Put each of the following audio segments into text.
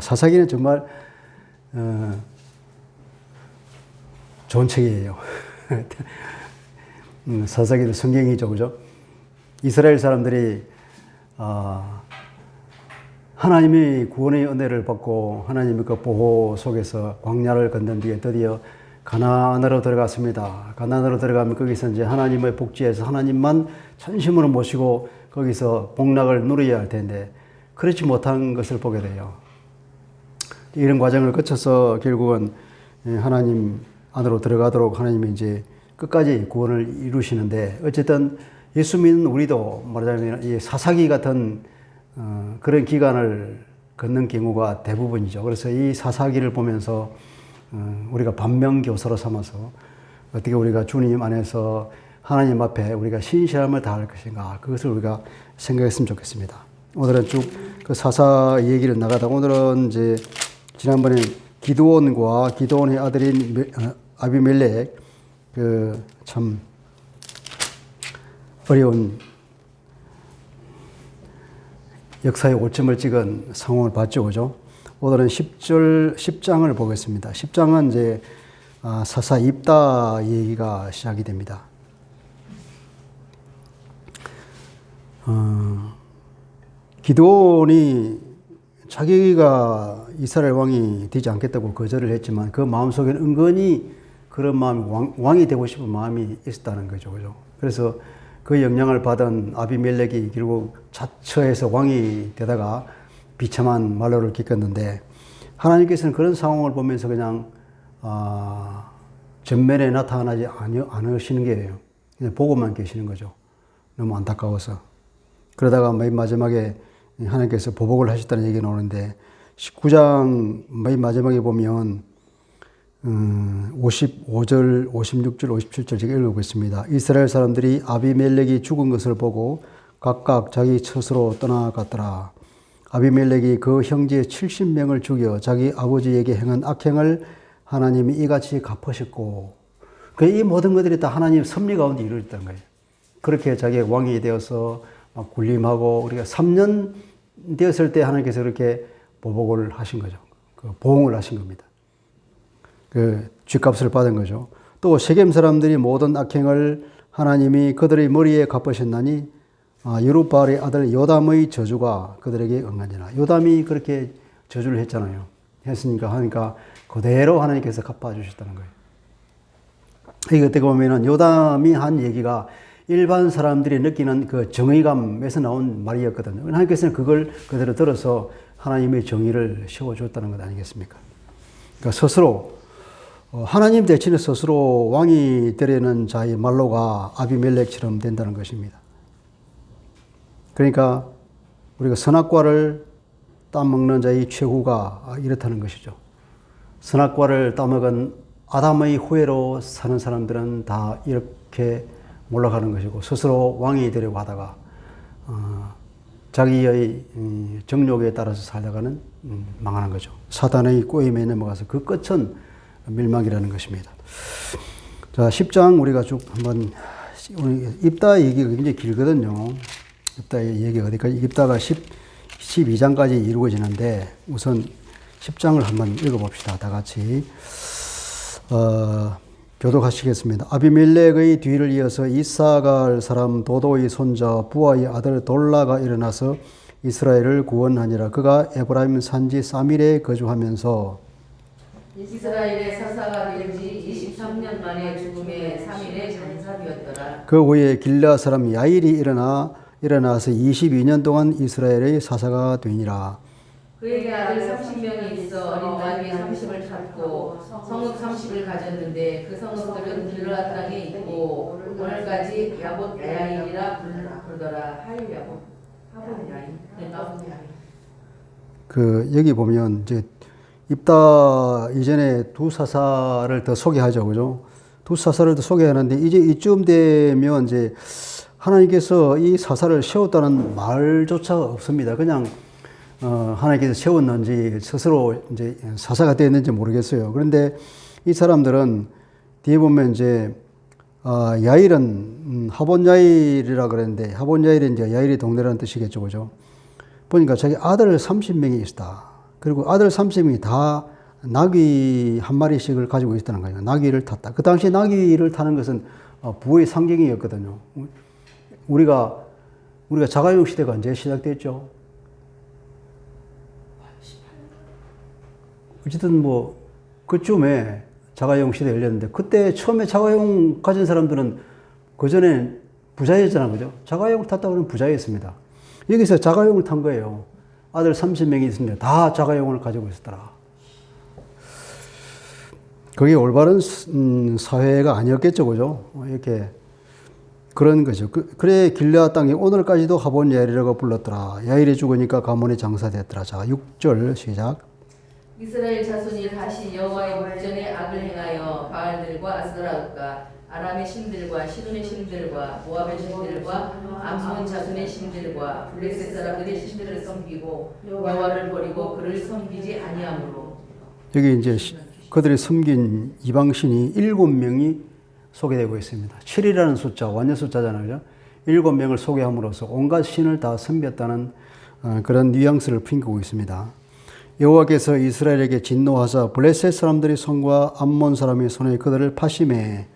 사사기는 정말 좋은 책이에요. 사사기도 성경이죠, 그죠? 이스라엘 사람들이 하나님의 구원의 은혜를 받고 하나님의 그 보호 속에서 광야를 건넌 뒤에 드디어 가나안으로 들어갔습니다. 가나안으로 들어가면 거기서 이제 하나님의 복지에서 하나님만 전심으로 모시고 거기서 복락을 누려야 할 텐데 그렇지 못한 것을 보게 돼요. 이런 과정을 거쳐서 결국은 하나님 안으로 들어가도록 하나님이 이제 끝까지 구원을 이루시는데, 어쨌든 예수 믿는 우리도 말하자면 이 사사기 같은 그런 기간을 걷는 경우가 대부분이죠. 그래서 이 사사기를 보면서 우리가 반면교사로 삼아서 어떻게 우리가 주님 안에서 하나님 앞에 우리가 신실함을 다할 것인가, 그것을 우리가 생각했으면 좋겠습니다. 오늘은 쭉 그 사사 얘기를 나가다, 오늘은 이제 지난번에 기드온의 아들인 아비멜렉, 그 참 어려운 역사의 오점을 찍은 상황을 봤죠, 그죠? 오늘은 10장을 보겠습니다. 10장은 이제 사사 입다 얘기가 시작이 됩니다. 기드온이 자기가 이스라엘 왕이 되지 않겠다고 거절을 했지만 그 마음속에는 은근히 그런 마음이, 왕이 되고 싶은 마음이 있었다는 거죠, 그죠? 그래서 그 영향을 받은 아비멜렉이 결국 자처해서 왕이 되다가 비참한 말로를 겪었는데, 하나님께서는 그런 상황을 보면서 그냥 전면에 나타나지 않으시는 게예요. 그냥 보고만 계시는 거죠. 너무 안타까워서. 그러다가 맨 마지막에 하나님께서 보복을 하셨다는 얘기가 나오는데, 19장 맨 마지막에 보면 55절, 56절, 57절 제가 읽어보겠습니다. 이스라엘 사람들이 아비멜렉이 죽은 것을 보고 각각 자기 처소로 떠나갔더라. 아비멜렉이 그 형제 70명을 죽여 자기 아버지에게 행한 악행을 하나님이 이같이 갚으셨고, 이 모든 것들이 다 하나님 섭리 가운데 이루어졌다는 거예요. 그렇게 자기가 왕이 되어서 막 군림하고, 우리가 3년 되었을 때 하나님께서 그렇게 보복을 하신 거죠. 그 보응을 하신 겁니다. 그 죗값을 받은 거죠. 또 세겜 사람들이 모든 악행을 하나님이 그들의 머리에 갚으셨나니 여룹바알의 아들 요담의 저주가 그들에게 응하니라. 요담이 그렇게 저주를 했잖아요. 했으니까 하니까 그대로 하나님께서 갚아주셨다는 거예요. 이게 어떻게 보면은 요담이 한 얘기가 일반 사람들이 느끼는 그 정의감에서 나온 말이었거든요. 하나님께서는 그걸 그대로 들어서 하나님의 정의를 세워줬다는 것 아니겠습니까? 그러니까 스스로 하나님 대신에 스스로 왕이 되려는 자의 말로가 아비멜렉처럼 된다는 것입니다. 그러니까 우리가 선악과를 따먹는 자의 최후가 이렇다는 것이죠. 선악과를 따먹은 아담의 후예로 사는 사람들은 다 이렇게 몰락하는 것이고, 스스로 왕이 되려고 하다가 자기의 정욕에 따라서 살다가는 망하는 거죠. 사단의 꼬임에 넘어가서 그 끝은 멸망이라는 것입니다. 자, 10장 우리가 쭉 한번, 입다 얘기가 굉장히 길거든요. 입다의 얘기가 어디까지, 입다가 12장까지 이루어지는데 우선 10장을 한번 읽어봅시다. 다 같이 교독하시겠습니다. 아비멜렉의 뒤를 이어서 이사갈 사람 도도의 손자 부하의 아들 돌라가 일어나서 이스라엘을 구원하니라. 그가 에브라임 산지 사밀에 거주하면서 이스라엘의 사사가 된 지 23년 만에 죽음의 3일에 장사되었더라. 그 후에 길르앗 사람 야일이 일어나서 22년 동안 이스라엘의 사사가 되니라. 그에게 아들 30명이 있어 어린 나이에 30을 찾고 성읍 30을 가졌는데 그 성읍들은 길르앗 땅에 있고 오늘까지 야봇 야일이라 부르더라. 하일 야봇 하봇 야일. 그 여기 보면 이제 입다 이전에 두 사사를 더 소개하죠, 그죠? 두 사사를 더 소개하는데 이제 이쯤 되면 이제 하나님께서 이 사사를 세웠다는 말조차 없습니다. 그냥 하나님께서 세웠는지 스스로 이제 사사가 되었는지 모르겠어요. 그런데 이 사람들은 뒤에 보면 이제 야일은 하본 야일이라 그랬는데, 하본 야일은 이제 야일의 동네라는 뜻이겠죠, 그죠? 보니까 자기 아들 30명이 있다. 그리고 아들 30명이 다 나귀 한 마리씩을 가지고 있었다는 거예요. 나귀를 탔다. 그 당시 나귀를 타는 것은 부의 상징이었거든요. 우리가 자가용 시대가 언제 시작됐죠? 어쨌든 뭐 그쯤에 자가용 시대 열렸는데 그때 처음에 자가용 가진 사람들은 그 전에 부자였잖아요, 그죠? 자가용을 탔다 그러면 부자였습니다. 여기서 자가용을 탄 거예요. 아들 30명이 있습니다. 다 자가용을 가지고 있었더라. 그게 올바른 사회가 아니었겠죠, 그죠? 이렇게 그런 거죠. 그래 길르앗 땅이 오늘까지도 하본 야일이라고 불렀더라. 야일이 죽으니까 가문이 장사됐더라. 자, 6절 시작. 이스라엘 자손이 다시 여호와의 목전에 악을 행하여 바알들과 아스라엘과 아람의 신들과 시돈의 신들과 모압의 신들과 암몬 자손의 신들과 블레셋 사람들의 신들을 섬기고 여호와를 버리고 그를 섬기지 아니하므로. 여기 이제 그들이 섬긴 이방신이 7명이 소개되고 있습니다. 7이라는 숫자, 완전 숫자잖아요. 7명을 소개함으로써 온갖 신을 다 섬겼다는 그런 뉘앙스를 풍기고 있습니다. 여호와께서 이스라엘에게 진노하사 블레셋 사람들이 손과 암몬 사람의 손에 그들을 파심해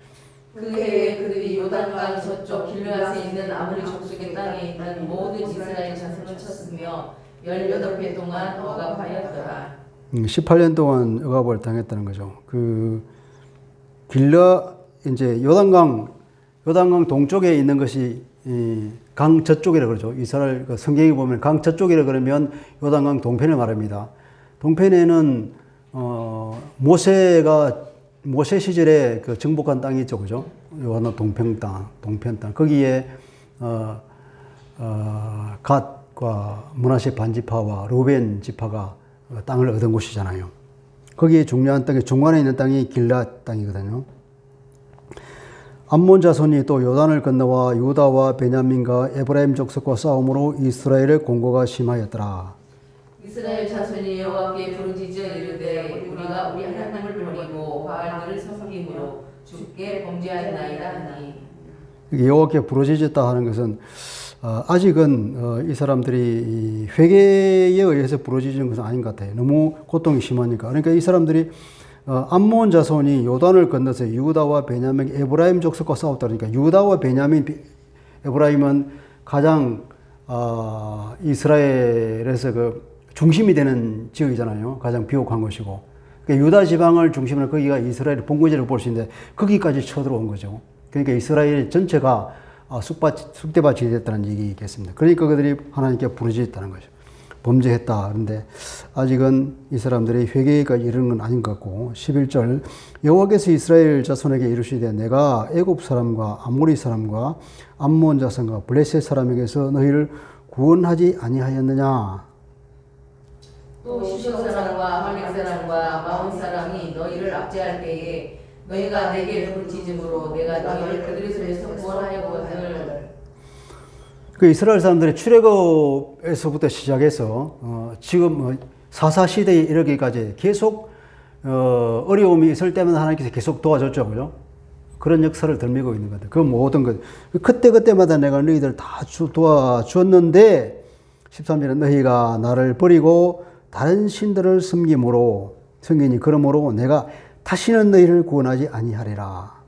그 해에 그들이 요단강 저쪽 길르앗에 있는 아모리 족속의 땅에 있는 모든 이스라엘 자손을 쳤으며 18해 동안 억압하였더라. 18년 동안 억압을 당했다는 거죠. 이제 요단강 동쪽에 있는 것이 강 저쪽이라 그러죠. 이스라엘 성경에 보면 강 저쪽이라 그러면 요단강 동편을 말합니다. 동편에는 모세 시절에 그 정복한 땅이 있죠, 그죠? 요한 동편 땅. 거기에 갓과 므낫세 반지파와 루벤 지파가 땅을 얻은 곳이잖아요. 거기에 중요한 땅이 중간에 있는 땅이 길르앗 땅이거든요. 암몬 자손이 또 요단을 건너와 유다와 베냐민과 에브라임 족속과 싸움으로 이스라엘의 공고가 심하였더라. 이스라엘 자손이 여호와께 부르짖어 이르되 우리가 우리 하나님을 버리고 바알들을 섬김으로 주께 범죄하였나이다 하니. 여호와께 부르짖었다 하는 것은 아직은 이 사람들이 회개에 의해서 부르짖은 것은 아닌 것 같아요. 너무 고통이 심하니까. 그러니까 이 사람들이 암몬 자손이 요단을 건너서 유다와 베냐민, 에브라임 족속과 싸웠다. 그러니까 유다와 베냐민, 에브라임은 가장 이스라엘에서 그 중심이 되는 지역이잖아요. 가장 비옥한 것이고. 그러니까 유다 지방을 중심으로 거기가 이스라엘의 본거지를 볼 수 있는데 거기까지 쳐들어온 거죠. 그러니까 이스라엘 전체가 쑥대밭이 됐다는 얘기겠습니다. 그러니까 그들이 하나님께 부르짖었다는 거죠. 범죄했다. 그런데 아직은 이 사람들이 회개까지 이르는 건 아닌 것 같고 11절 여호와께서 이스라엘 자손에게 이르시되 내가 애굽 사람과 아모리 사람과 암몬 자손과 블레셋 사람에게서 너희를 구원하지 아니하였느냐. 또 시돈 사람과 아말렉 사람과 마온 사람이 너희를 압제할 때에 너희가 내게 부르짖음으로 내가 너희를 그들의 손에서 구원하였거늘. 그 이스라엘 사람들이 출애굽에서부터 시작해서 지금 사사 시대에 이르기까지 계속 어려움이 있을 때마다 하나님께서 계속 도와줬죠, 그죠? 그런 역사를 덜미고 있는 것 같아요. 그 모든 것 그때마다 내가 너희들 다 도와주었는데 13절에 너희가 나를 버리고 다른 신들을 섬기니 그러므로 내가 다시는 너희를 구원하지 아니하리라.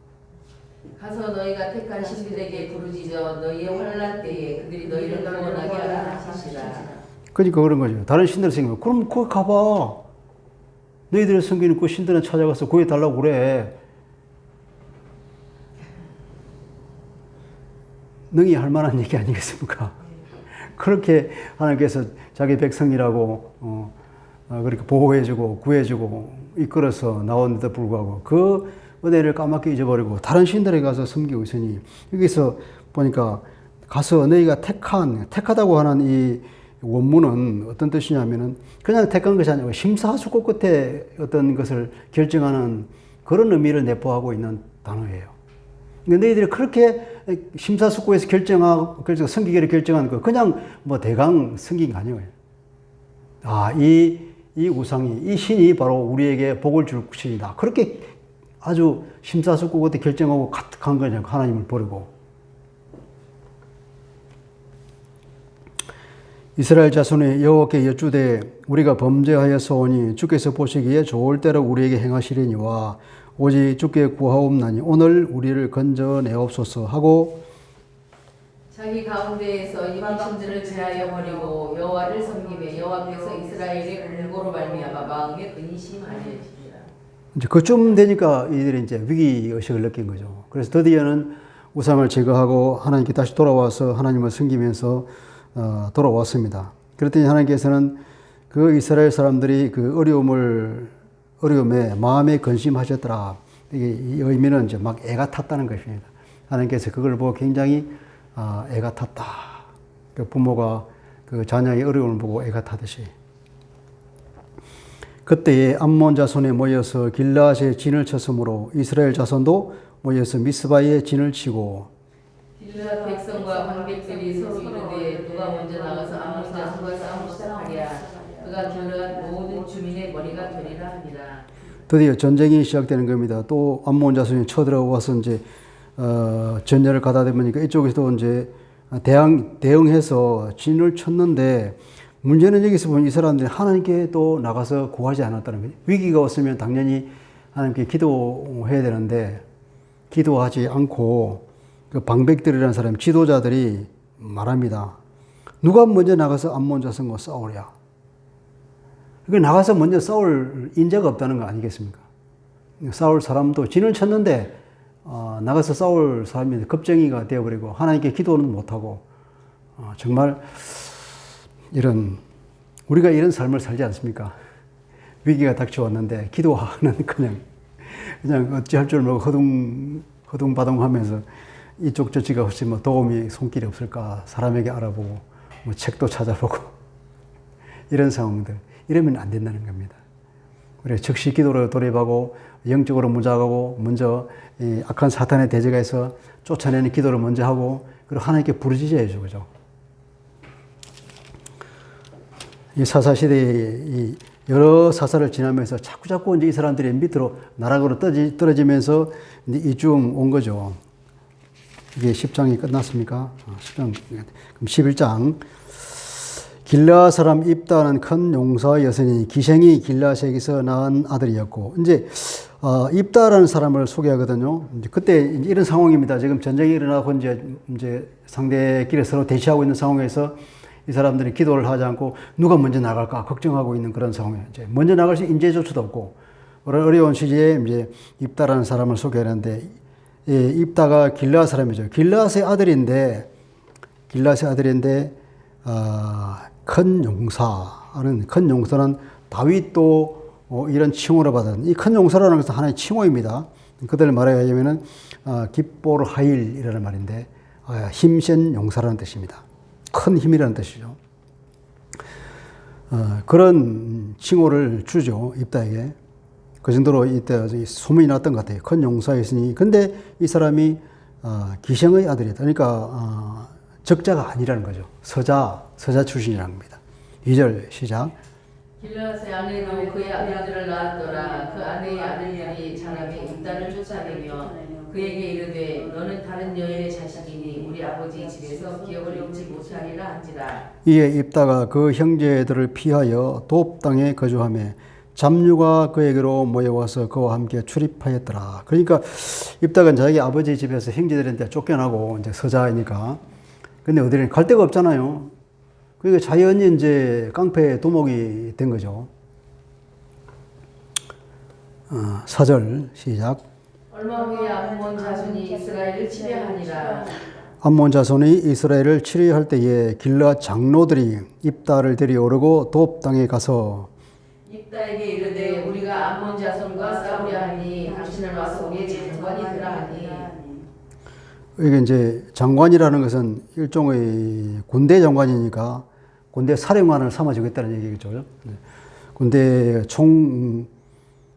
가서 너희가 택한 신들에게 부르짖어 너희의 환난 때에 그들이 너희를 구원하게 하라 하시니라. 그러니까 그런 거죠. 다른 신들을 섬기면 그럼 거기 가봐. 너희들을 섬기는 그 신들은 찾아가서 구해달라고 그래. 능히 할 만한 얘기 아니겠습니까? 그렇게 하나님께서 자기 백성이라고 그렇게 보호해주고 구해주고 이끌어서 나왔는데도 불구하고 그 은혜를 까맣게 잊어버리고 다른 신들에 가서 섬기고 있으니 여기서 보니까 가서 너희가 택하다고 하는 이 원문은 어떤 뜻이냐면은 그냥 택한 것이 아니고 심사숙고 끝에 어떤 것을 결정하는 그런 의미를 내포하고 있는 단어예요. 근데 너희들이 그렇게 심사숙고해서 섬기기를 결정한 거 그냥 뭐 대강 섬긴 거 아니에요. 이 우상이, 이 신이 바로 우리에게 복을 줄 신이다. 그렇게 아주 심사숙고 끝에 결정하고 간 거냐고, 하나님을 버리고. 이스라엘 자손이 여호와께 여쭈되 우리가 범죄하였사오니 주께서 보시기에 좋을 대로 우리에게 행하시리니와 오직 주께 구하옵나니 오늘 우리를 건져내옵소서 하고 자기 가운데에서 이방신들을 제하여 버리고 여호와를 섬기며 여호와께서 이스라엘의 공고로 말미암아 마음에 근심하리라. 이제 그쯤 되니까 이들이 이제 위기 의식을 느낀 거죠. 그래서 드디어는 우상을 제거하고 하나님께 다시 돌아와서 하나님을 섬기면서 돌아왔습니다. 그랬더니 하나님께서는 그 이스라엘 사람들이 그 어려움에 마음에 근심하셨더라. 이게 이 의미는 이제 막 애가 탔다는 것입니다. 하나님께서 그걸 보고 굉장히 애가 탔다. 그 부모가 그 자녀의 어려움을 보고 애가 타듯이. 그때에 암몬 자손에 모여서 길라앗에 진을 쳤으므로 이스라엘 자손도 모여서 미스바에 진을 치고 길르앗 백성과 방백들이 서로 이르되 누가 먼저 나가서 암몬 자손과 싸움을 시작하랴. 그가 길르앗 모든 주민의 머리가 되리라 하니라. 드디어 전쟁이 시작되는 겁니다. 또 암몬 자손이 쳐들어와서 이제 전열을 가다 보니까 이쪽에서도 이제 대응해서 진을 쳤는데 문제는 여기서 보면 이 사람들이 하나님께 또 나가서 구하지 않았다는 거예요. 위기가 왔으면 당연히 하나님께 기도해야 되는데 기도하지 않고 그 방백들이라는 사람 지도자들이 말합니다. 누가 먼저 나가서 암몬 자손과 싸우랴. 그게 나가서 먼저 싸울 인재가 없다는 거 아니겠습니까? 싸울 사람도 진을 쳤는데 나가서 싸울 사람이 겁쟁이가 되어버리고 하나님께 기도는 못하고 정말 우리가 이런 삶을 살지 않습니까? 위기가 닥쳐왔는데 기도하는 그냥 어찌할 줄 모르고 허둥바둥하면서 이쪽 저쪽 없이 뭐 도움이 손길이 없을까 사람에게 알아보고 뭐 책도 찾아보고 이런 상황들 이러면 안 된다는 겁니다. 우리가 즉시 기도로 돌입하고 영적으로 무장하고 먼저 이 악한 사탄의 대적에서 쫓아내는 기도를 먼저 하고 그리고 하나님께 부르짖어야죠, 그죠? 이 사사시대의 여러 사사를 지나면서 자꾸 이제 이 사람들이 밑으로 나락으로 떨어지면서 이쯤 온 거죠. 이게 10장이 끝났습니까? 10장, 그럼 11장. 길라 사람 입다는 큰 용사의 여선이 기생이 길라색에서 낳은 아들이었고, 이제, 입다라는 사람을 소개하거든요. 이제 그때 이런 상황입니다. 지금 전쟁이 일어나고 이제 상대끼리 서로 대치하고 있는 상황에서 이 사람들이 기도를 하지 않고 누가 먼저 나갈까 걱정하고 있는 그런 상황이에요. 이제 먼저 나갈 수 인재조차도 없고, 어려운 시기에 이제 입다라는 사람을 소개하는데, 예, 입다가 길라 사람이죠. 길라스의 아들인데, 큰 용사는 다윗도 이런 칭호를 받은 이 큰 용사라는 것은 하나의 칭호입니다. 그들 말하자면은 깃볼 하일이라는 말인데 힘센 용사라는 뜻입니다. 큰 힘이라는 뜻이죠. 그런 칭호를 주죠, 입다에게. 그 정도로 이때 소문이 났던 것 같아요. 큰 용사였으니. 근데 이 사람이 기생의 아들이다. 그러니까 적자가 아니라는 거죠. 서자 출신이라는 겁니다. 2절 시작. 길르앗의 아내도 그의 아들들을 낳았더라. 그 아내의 아들들이 자라매 입다를 쫓아내며 그에게 이르되 너는 다른 여인의 자식이니 우리 아버지 집에서 기업을 잃지 못하리라 한지라. 이에 입다가 그 형제들을 피하여 돕 땅에 거주하며 잡류가 그에게로 모여와서 그와 함께 출입하였더라. 그러니까 입다가 자기 아버지 집에서 형제들한테 쫓겨나고 이제 서자이니까. 근데 어디를 갈 데가 없잖아요. 그러니까 자연히 이제 깡패 도목이 된 거죠. 4절 시작. 얼마 후에 암몬 자손이 이스라엘을 치려하니라. 암몬 자손이 이스라엘을 치려할 때에 길르앗 장로들이 입다를 데려오르고 돕 땅에 가서 입다에게 이르되 우리가 암몬 자손과 싸우려 하니 당신은 와서 우리의 장관이 되라 하니. 이게 이제 장관이라는 것은 일종의 군대 장관이니까 군대 사령관을 삼아주겠다는 얘기겠죠. 군대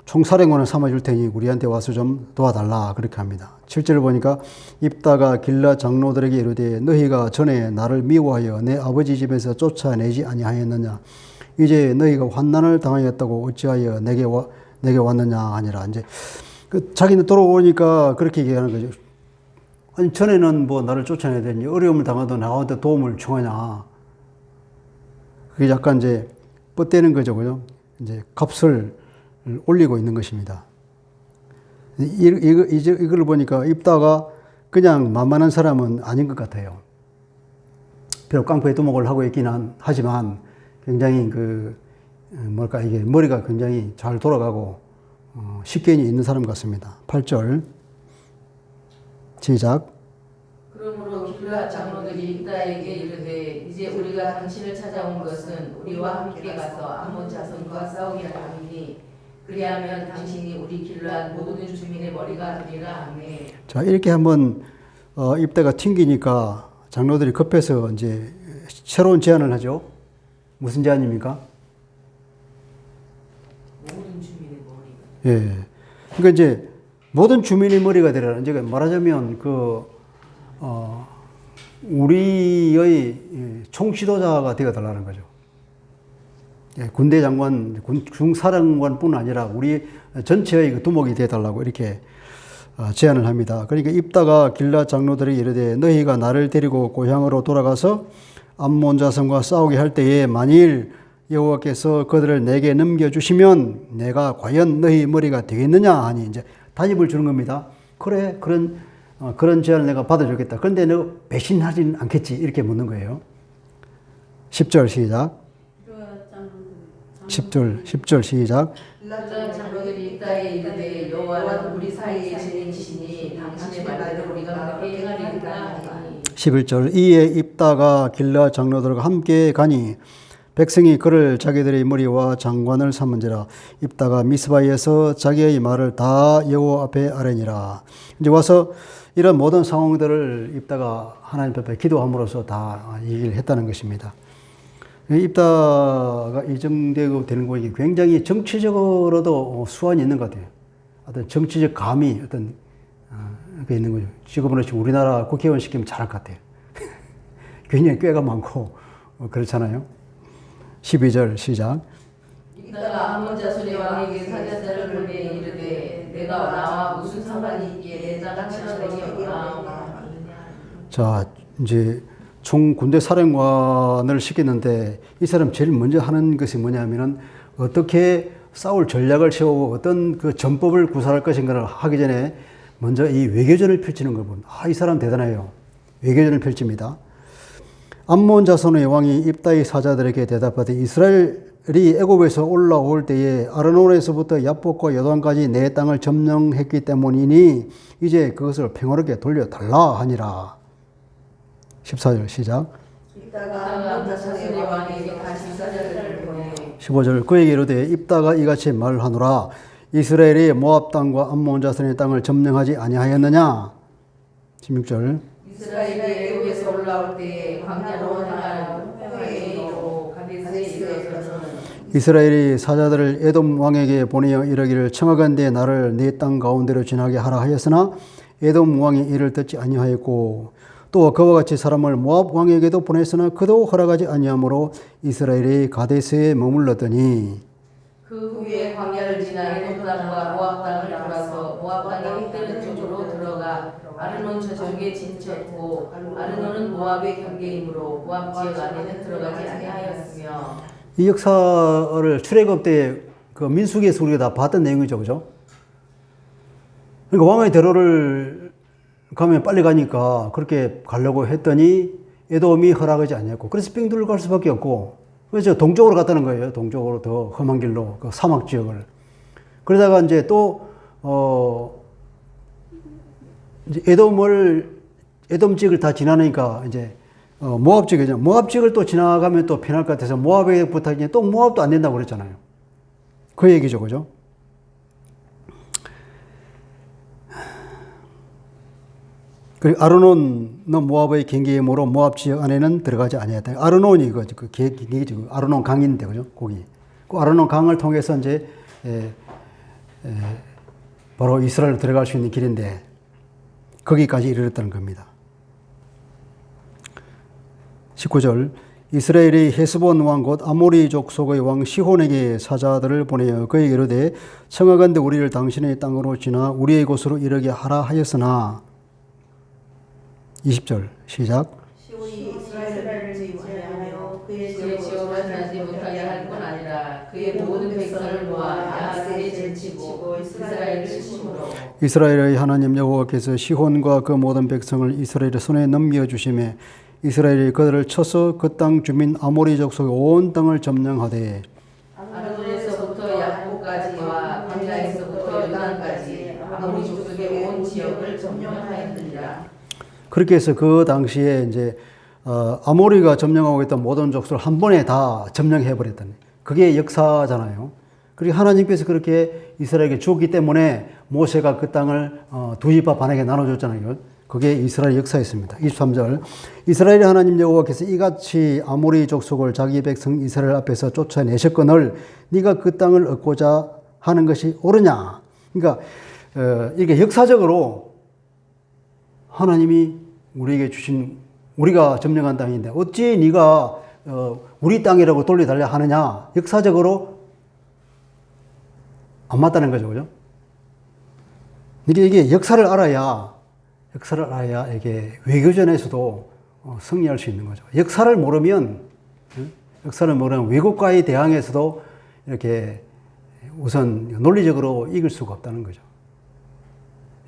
총사령관을 삼아줄 테니 우리한테 와서 좀 도와달라 그렇게 합니다. 7절을 보니까 입다가 길라 장로들에게 이르되 너희가 전에 나를 미워하여 내 아버지 집에서 쫓아내지 아니하였느냐. 이제 너희가 환난을 당하였다고 어찌하여 내게 왔느냐 하니라. 이제 자기는 돌아오니까 그렇게 얘기하는 거죠. 아니 전에는 뭐 나를 쫓아내야 되니 어려움을 당하도 나한테 도움을 청하냐. 그게 약간 이제 뻗대는 거죠, 그죠? 이제 값을 올리고 있는 것입니다. 이걸 보니까 입다가 그냥 만만한 사람은 아닌 것 같아요. 비록 깡패 두목을 하고 있기는 하지만 굉장히 이게 머리가 굉장히 잘 돌아가고 식견이 있는 사람 같습니다. 8절 시작. 그러므로 길르앗 장로들이 입다에게 이르되 이제 우리가 당신을 찾아온 것은 우리와 함께 가서 암몬 자손과 싸우게 함이니 그리하면 당신이 우리 길르앗 모든 주민의 머리가 되리라 하매. 자, 이렇게 한번 입다가 튕기니까 장로들이 급해서 이제 새로운 제안을 하죠. 무슨 제안입니까? 모든 주민의 머리가. 예. 그러니까 이제 모든 주민의 머리가 되라. 이제 말하자면 우리의 총지도자가 되어 달라는 거죠. 예, 군대 장관, 중사령관뿐 아니라 우리 전체의 두목이 되어 달라고 이렇게 제안을 합니다. 그러니까 입다가 길앗 장로들이 이르되 너희가 나를 데리고 고향으로 돌아가서 암몬 자손과 싸우게 할 때에 만일 여호와께서 그들을 내게 넘겨주시면 내가 과연 너희 머리가 되겠느냐 하니 이제 답을 주는 겁니다. 그래, 그런 제안을 내가 받아주겠다. 그런데 너 배신하진 않겠지? 이렇게 묻는 거예요. 10절 시작. 10절 시작. 길르앗 장로들이 입다에 이르되 여호와는 우리 사이에 지내시니 당신의 말대로 우리가 그렇게 행하리이다 하니. 11절 이에 입다가 길르앗 장로들과 함께 가니 백성이 그를 자기들의 머리와 장관을 삼은지라. 입다가 미스바에서 자기의 말을 다 여호와 앞에 아뢰니라. 이제 와서 이런 모든 상황들을 입다가 하나님 앞에 기도함으로써 다 얘기를 했다는 것입니다. 입다가 이정되고 되는 것이 굉장히 정치적으로도 수완이 있는 것 같아요. 어떤 정치적 감이 게 있는 거죠. 지금으로 치면 우리나라 국회의원 시키면 잘할 것 같아요. 굉장히 꾀가 많고 그렇잖아요. 12절 시작. 입다가 암몬 자손의 왕에게 사자들을 보내 이르되 내가 나와 무슨 상관이 있기에 내 땅을 치러내게 하오나. 자, 이제 총 군대 사령관을 시켰는데 이 사람 제일 먼저 하는 것이 뭐냐면은 어떻게 싸울 전략을 세우고 어떤 그 전법을 구사할 것인가를 하기 전에 먼저 이 외교전을 펼치는 걸 보면 이 사람 대단해요. 외교전을 펼칩니다. 암몬 자손의 왕이 입다의 사자들에게 대답하되 이스라엘이 애굽에서 올라올 때에 아르논에서부터 야복과 여단까지 내 땅을 점령했기 때문이니 이제 그것을 평화롭게 돌려달라 하니라. 14절 시작. 입다가 암몬 자손의 왕에게 다시 사자들을 보내 15절 그에게 이르되 입다가 이같이 말하노라. 이스라엘이 모압 땅과 암몬 자손의 땅을 점령하지 아니하였느냐. 16절 이스라엘이 애굽에서 올라올 때에 광야로 행한 홍해에 이르고 가데스에 이르러서는 이스라엘이 사자들을 에돔 왕에게 보내어 이르기를 청하건대 나를 네 땅 가운데로 지나게 하라 하였으나 에돔 왕이 이를 듣지 아니하였고 또 그와 같이 사람을 모압 왕에게도 보냈으나 그도 허락하지 아니하므로 이스라엘이 가데스에 머물렀더니 그 후에 광야를 지나 에돔 땅과 모압 땅을 돌아서 모압 땅의 해뜨는 쪽으로 들어가 아르논 저쪽에 진쳤고 아르논은 모압의 경계이므로 모압 지역 안에는 들어가지 아니하였으며. 이 역사를 출애굽 때 그 민수기에서 우리가 다 봤던 내용이죠, 그죠? 그러니까 왕의 대로를 가면 빨리 가니까 그렇게 가려고 했더니 에돔이 허락하지 않았고 그래서 삥 둘러 갈 수밖에 없고 그래서 동쪽으로 갔다는 거예요. 동쪽으로 더 험한 길로 그 사막 지역을. 그러다가 이제 또 이제 에돔 지역을 다 지나니까 이제 모압 지역이죠. 모압 지역을 또 지나가면 또 편할 것 같아서 모압에 부탁이 또 모압도 안 된다고 그랬잖아요. 그 얘기죠, 그죠? 그리고 아르논은 모압의 경계이므로 모압 지역 안에는 들어가지 아니했다. 아르논이 그 경계죠. 아르논 강인데, 그죠? 거기. 그 아르논 강을 통해서 이제 바로 이스라엘로 들어갈 수 있는 길인데 거기까지 이르렀다는 겁니다. 19절 이스라엘이 헤스본 왕 곧 아모리 족속의 왕 시혼에게 사자들을 보내어 그에게 이르되 청하건대 우리를 당신의 땅으로 지나 우리의 곳으로 이르게 하라 하였으나 20절 시작. 시온이 이스라엘을 지지하며 그의 지역은 치고 이스라엘을 치므로 이스라엘의 하나님 여호와께서 시혼과 그 모든 백성을 이스라엘의 손에 넘겨주심에 이스라엘이 그들을 쳐서 그 땅 주민 아모리 족속의 온 땅을 점령하되 아르논에서부터 야보까지와 광야에서부터 요단까지 아모리 족속의 온 지역을 점령하였느니라. 그렇게 해서 그 당시에 이제 아모리가 점령하고 있던 모든 족속을 한 번에 다 점령해 버렸던 그게 역사잖아요. 그리고 하나님께서 그렇게 이스라엘에게 주었기 때문에 모세가 그 땅을 두 지파 반에게 나눠줬잖아요. 그게 이스라엘 역사였습니다. 23절 이스라엘의 하나님 여호와께서 이같이 아모리 족속을 자기 백성 이스라엘 앞에서 쫓아내셨거늘 네가 그 땅을 얻고자 하는 것이 옳으냐. 그러니까 이게 역사적으로 하나님이 우리에게 주신 우리가 점령한 땅인데 어찌 네가 우리 땅이라고 돌려달라 하느냐. 역사적으로 안 맞다는 거죠. 그죠? 이게 역사를 알아야 이게 외교전에서도 승리할 수 있는 거죠. 역사를 모르면 외국과의 대항에서도 이렇게 우선 논리적으로 이길 수가 없다는 거죠.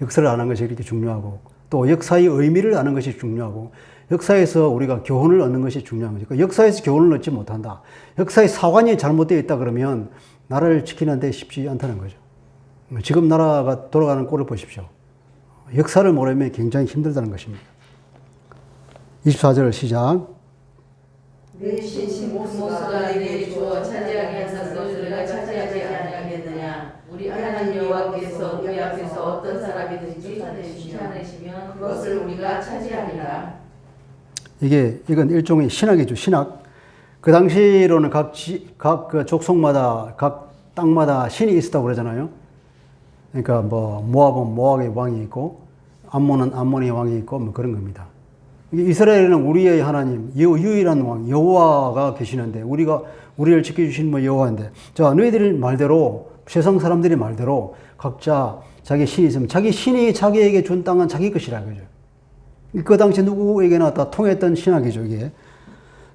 역사를 아는 것이 이렇게 중요하고 또 역사의 의미를 아는 것이 중요하고 역사에서 우리가 교훈을 얻는 것이 중요한 거죠. 그러니까 역사에서 교훈을 얻지 못한다. 역사의 사관이 잘못되어 있다 그러면 나라를 지키는 데 쉽지 않다는 거죠. 지금 나라가 돌아가는 꼴을 보십시오. 역사를 모르면 굉장히 힘들다는 것입니다. 24절 시작. 내 신신 모세가 내게 주어 차지하게 하소서. 우리가 차지하지 아니하겠느냐. 우리 하나님 여호와께서 우리 앞에서 어떤 사람이든지 쫓아내시지 않으시면 그것을 우리가 차지하리라. 이건 일종의 신학이죠. 신학. 그 당시로는 각 족속마다 각 땅마다 신이 있었다고 그러잖아요. 그러니까 뭐 모압은 모압의 왕이 있고 암몬은 암몬의 왕이 있고 뭐 그런 겁니다. 이스라엘은 우리의 하나님, 유일한 왕 여호와가 계시는데 우리를 지켜주신 뭐 여호와인데 자 너희들 말대로 세상 사람들이 말대로 각자 자기 신이 있으면 자기 신이 자기에게 준 땅은 자기 것이라 그죠. 그 당시 누구에게나 다 통했던 신학이죠 이게.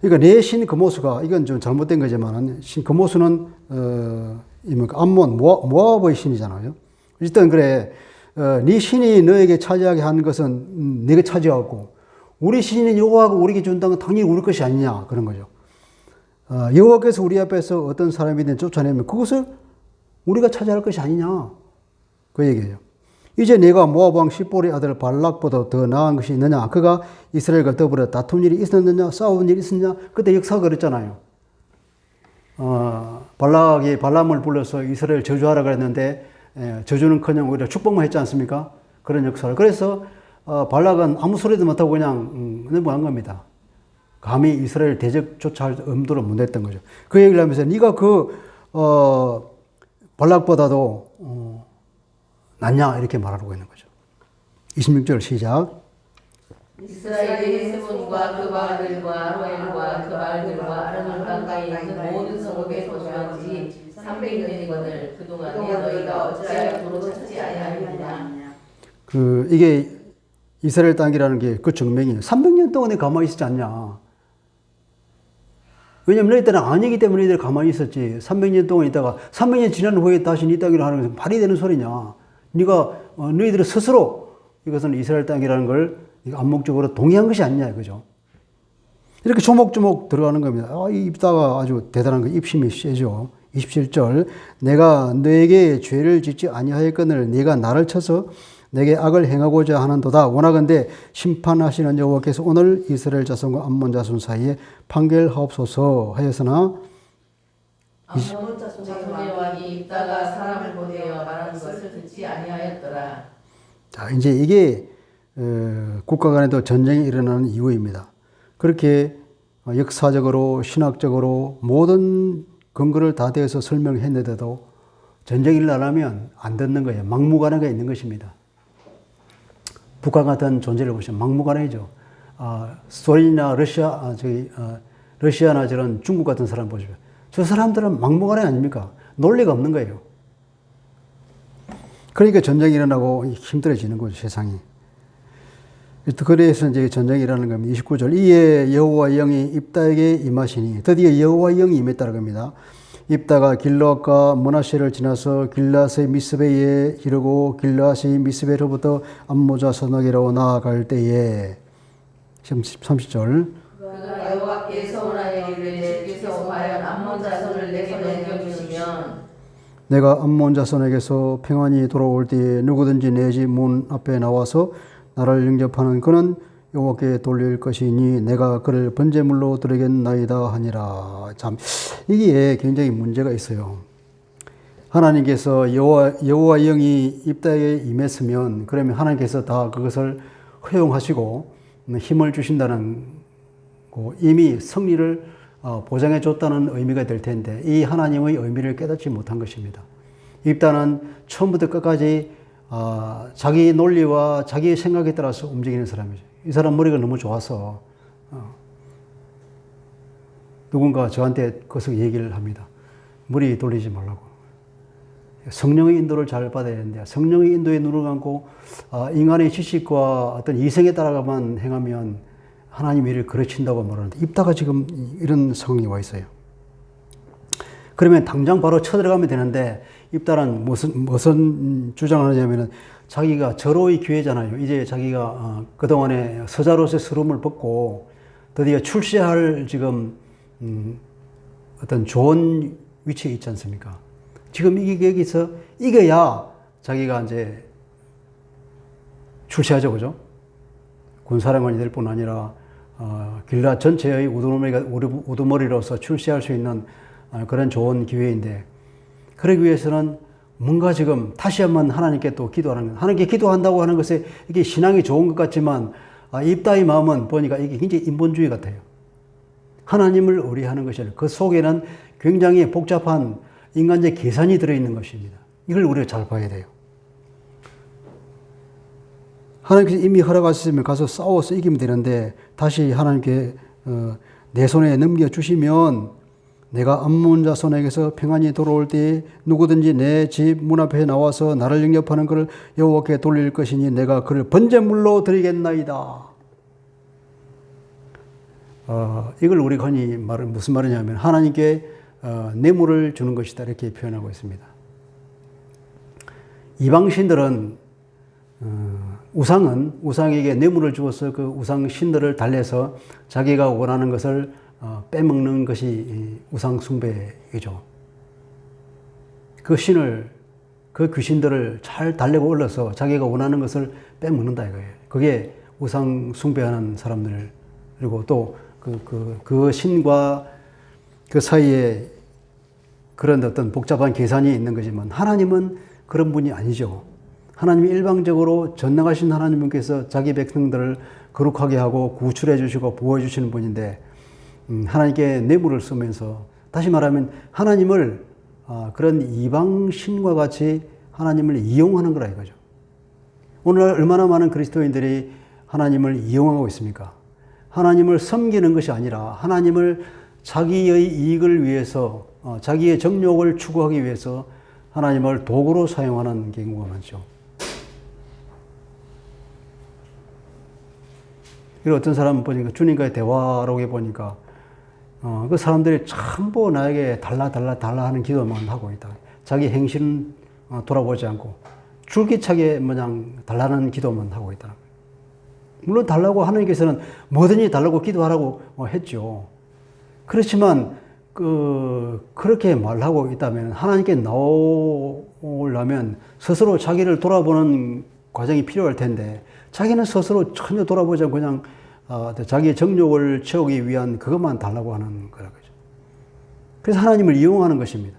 그러니까 내 신 그모스가 이건 좀 잘못된 거지만 신 그모스는 암몬 모압의 신이잖아요. 어쨌든 그래 네 신이 너에게 차지하게 한 것은 네가 차지하고 우리 신인 여호와가 우리에게 준 땅은 당연히 우리 것이 아니냐 그런 거죠. 여호와께서 우리 앞에서 어떤 사람이든 쫓아내면 그것을 우리가 차지할 것이 아니냐 그 얘기예요. 이제 내가 모압 왕 십볼의 아들 발락보다 더 나은 것이 있느냐. 그가 이스라엘과 더불어 다툰 일이 있었느냐 싸운 일이 있었느냐. 그때 역사가 그랬잖아요. 발락이 발람을 불러서 이스라엘 저주하라 그랬는데 저주는커녕 오히려 축복만 했지 않습니까? 그런 역사를. 그래서 발락은 아무 소리도 못하고 그냥 넘어간 겁니다. 감히 이스라엘 대적조차 할 엄두를 못 냈던 거죠. 그 얘기를 하면서 네가 발락보다도 낫냐 이렇게 말하고 있는 거죠. 26절 시작. 이스라엘의 헤스본과 그 마을들과 로엘과 그 마을들과 아르논 강가에 있는 모든 성읍에 거주한 지 300년이거늘 그동안에 너희가 어찌하여 도로 찾지 아니하느냐. 이게 이스라엘 땅이라는 게 그 증명이에요. 300년 동안에 가만히 있었지 않냐. 왜냐면 너희들은 아니기 때문에 너희들 가만히 있었지. 300년 동안 있다가 300년 지난 후에 다시 네 땅이라 하는 것은 말이 되는 소리냐. 너희들은 스스로 이것은 이스라엘 땅이라는 걸 암묵적으로 동의한 것이 아니냐 이거죠. 이렇게 조목조목 들어가는 겁니다. 이 입다가 아주 대단한 거 입심이 세죠. 27절 내가 너에게 죄를 짓지 아니하였거늘 네가 나를 쳐서 내게 악을 행하고자 하는도다. 원하건대 심판하시는 여호와께서 오늘 이스라엘 자손과 암몬 자손 사이에 판결하옵소서 하였으나 암몬 자손의 왕이 입다가 사람을 보내어 말하는 것을 듣지 아니하였더라. 자, 이제 이게 국가 간에도 전쟁이 일어나는 이유입니다. 그렇게 역사적으로 신학적으로 모든 근거를 다 대서 설명했는데도 전쟁이 일어나면 안 듣는 거예요. 막무가내가 있는 것입니다. 북한 같은 존재를 보시면 막무가내죠. 소련이나 러시아나 저런 중국 같은 사람 보시면 저 사람들은 막무가내 아닙니까? 논리가 없는 거예요. 그러니까 전쟁이 일어나고 힘들어지는 거죠, 세상이. 그래서 이제 전쟁이 일어나는 겁니다. 29절. 이에 여호와의 영이 입다에게 임하시니 드디어 여호와의 영이 임했다는 겁니다. 입다가 길앗과 므낫세를 지나서 길앗의 미스베에 이르고 길앗이 미스베로부터 암몬 자손에게로 나아갈 때에 30절 그가 여호와께 서원하여 이르되 주께서 과연 암몬 자손을 내게 넘겨주시면 내가 암몬 자손에게서 평안히 돌아올 때에 누구든지 내 집 문 앞에 나와서 나를 영접하는 그는 여호와께 돌릴 것이니 내가 그를 번제물로 드리겠나이다 하니라. 참 이게 굉장히 문제가 있어요. 하나님께서 여호와 영이 입다에 임했으면 그러면 하나님께서 다 그것을 허용하시고 힘을 주신다는 거, 이미 승리를 보장해 줬다는 의미가 될 텐데 이 하나님의 의미를 깨닫지 못한 것입니다. 입다는 처음부터 끝까지 자기 논리와 자기 생각에 따라서 움직이는 사람이죠. 이 사람 머리가 너무 좋아서 누군가 저한테 그것을 얘기를 합니다. 머리 돌리지 말라고. 성령의 인도를 잘 받아야 되는데 성령의 인도에 눈을 감고 인간의 지식과 어떤 이성에 따라가만 행하면 하나님 일을 그르친다고 말하는데 입다가 지금 이런 상황이 와 있어요. 그러면 당장 바로 쳐들어가면 되는데 입다는 무슨 주장을 하냐면은 자기가 절호의 기회잖아요. 이제 자기가 그동안에 서자로서의 서름을 벗고 드디어 출세할 지금 어떤 좋은 위치에 있지 않습니까? 지금 여기서 이겨야 자기가 이제 출세하죠, 그죠? 군사령관이 될 뿐 아니라 길앗 전체의 우두머리로서 출세할 수 있는 그런 좋은 기회인데 그러기 위해서는 뭔가 지금 다시 한번 하나님께 또 기도하는 것. 하나님께 기도한다고 하는 것에 이게 신앙이 좋은 것 같지만 입다의 마음은 보니까 이게 굉장히 인본주의 같아요. 하나님을 의뢰하는 것이 아니라 그 속에는 굉장히 복잡한 인간적 계산이 들어있는 것입니다. 이걸 우리가 잘 봐야 돼요. 하나님께서 이미 허락하셨으면 가서 싸워서 이기면 되는데 다시 하나님께 내 손에 넘겨주시면 내가 암몬 자손에게서 평안히 돌아올 때에 누구든지 내 집 문 앞에 나와서 나를 영접하는 그를 여호와께 돌릴 것이니 내가 그를 번제물로 드리겠나이다. 이걸 우리가 흔히 무슨 말이냐면 하나님께 뇌물을 주는 것이다 이렇게 표현하고 있습니다. 이방신들은 우상에게 뇌물을 주어서 그 우상 신들을 달래서 자기가 원하는 것을 빼먹는 것이 우상 숭배이죠. 그 신을, 그 귀신들을 잘 달래고 올려서 자기가 원하는 것을 빼먹는다 이거예요. 그게 우상 숭배하는 사람들, 그리고 또 그 신과 그 사이에 그런 어떤 복잡한 계산이 있는 거지만 하나님은 그런 분이 아니죠. 하나님이 일방적으로 전능하신 하나님께서 자기 백성들을 거룩하게 하고 구출해 주시고 보호해 주시는 분인데 하나님께 뇌물을 쓰면서 다시 말하면 하나님을 그런 이방신과 같이 하나님을 이용하는 거라 이거죠. 오늘 얼마나 많은 그리스도인들이 하나님을 이용하고 있습니까? 하나님을 섬기는 것이 아니라 하나님을 자기의 이익을 위해서 자기의 정욕을 추구하기 위해서 하나님을 도구로 사용하는 경우가 많죠. 그리고 어떤 사람 보니까 주님과의 대화록에 보니까 그 사람들이 전부 나에게 달라 하는 기도만 하고 있다. 자기 행실은 돌아보지 않고 줄기차게 그냥 달라는 기도만 하고 있다. 물론 달라고 하나님께서는 뭐든지 달라고 기도하라고 했죠. 그렇지만 그렇게 말하고 있다면 하나님께 나오려면 스스로 자기를 돌아보는 과정이 필요할 텐데 자기는 스스로 전혀 돌아보지 않고 그냥 자기의 정욕을 채우기 위한 그것만 달라고 하는 거라고요. 그래서 하나님을 이용하는 것입니다.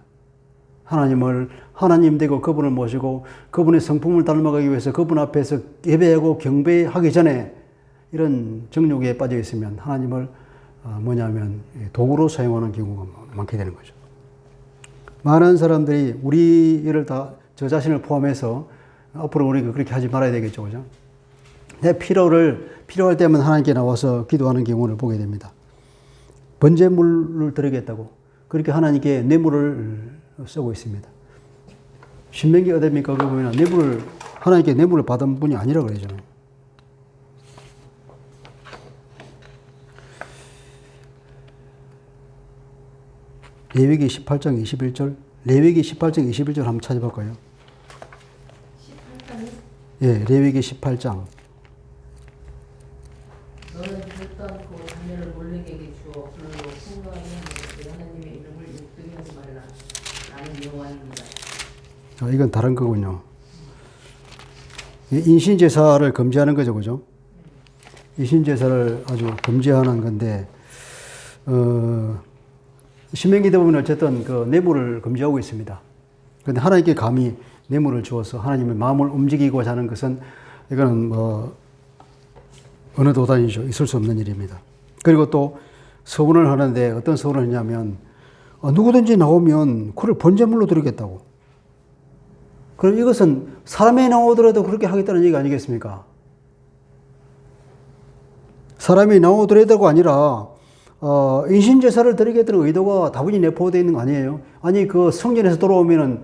하나님을 하나님 되고 그분을 모시고 그분의 성품을 닮아가기 위해서 그분 앞에서 예배하고 경배하기 전에 이런 정욕에 빠져 있으면 하나님을 뭐냐면 도구로 사용하는 경우가 많게 되는 거죠. 많은 사람들이 우리를 다 저 자신을 포함해서 앞으로 우리가 그렇게 하지 말아야 되겠죠, 그죠? 내 필요할 때만 하나님께 나와서 기도하는 경우를 보게 됩니다. 번제물을 드리겠다고 그렇게 하나님께 뇌물을 쓰고 있습니다. 신명기 어디입니까? 거기 보면 하나님께 뇌물을 받은 분이 아니라고 그러잖아요. 레위기 18장 21절. 레위기 18장 21절 한번 찾아볼까요? 18장이 예, 레위기 18장. 너는 절도 않고 자녀를 몰래에게 주어 불로 풍성하게 하는 하나님의 이름을 욕되게 하지 말라. 나는 여호와입니다. 이건 다른 거군요. 인신제사를 금지하는 거죠, 그죠? 인신제사를 아주 금지하는 건데, 신명기대 보면 어쨌든 그 뇌물을 금지하고 있습니다. 그런데 하나님께 감히 뇌물을 주어서 하나님의 마음을 움직이고자 하는 것은 이거는 뭐 어느 도단이죠. 있을 수 없는 일입니다. 그리고 또 서원을 하는데 어떤 서원을 하냐면 누구든지 나오면 그를 번제물로 드리겠다고. 그럼 이것은 사람이 나오더라도 그렇게 하겠다는 얘기 아니겠습니까? 사람이 나오더라도가 아니라 인신제사를 드리겠다는 의도가 다분히 내포되어 있는 거 아니에요? 아니 그 성전에서 돌아오면은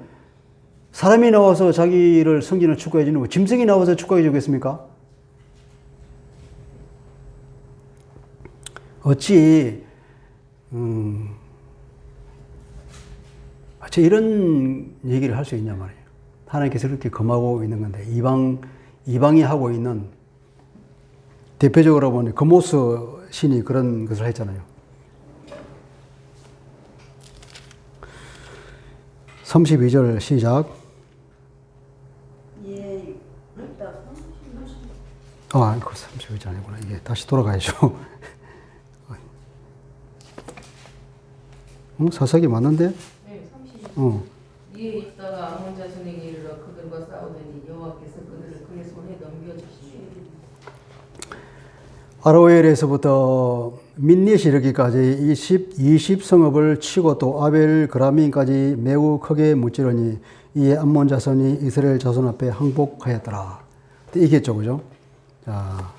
사람이 나와서 자기를 성전을 축구해 주는 거, 짐승이 나와서 축구해 주겠습니까? 어찌 이런 얘기를 할 수 있냐 말이에요. 하나님께서 이렇게 금하고 있는 건데 이방이 하고 있는 대표적으로 보니 금오스 신이 그런 것을 했잖아요. 32절 시작. 예, 그 32절 아니구나. 이게 다시 돌아가야죠. 사사기 맞는데? 네, 30. 어. 이에 있다가 아몬 자손에게 이르러 그들과 싸우더니 여호와께서 그들을 그의 손에 넘겨주시니 아로엘에서부터 민닛이 이르기까지 20성읍을 치고 또 아벨 그라민까지 매우 크게 무찌르니 이에 암몬 자손이 이스라엘 자손 앞에 항복하였더라. 이겠죠, 그죠? 자,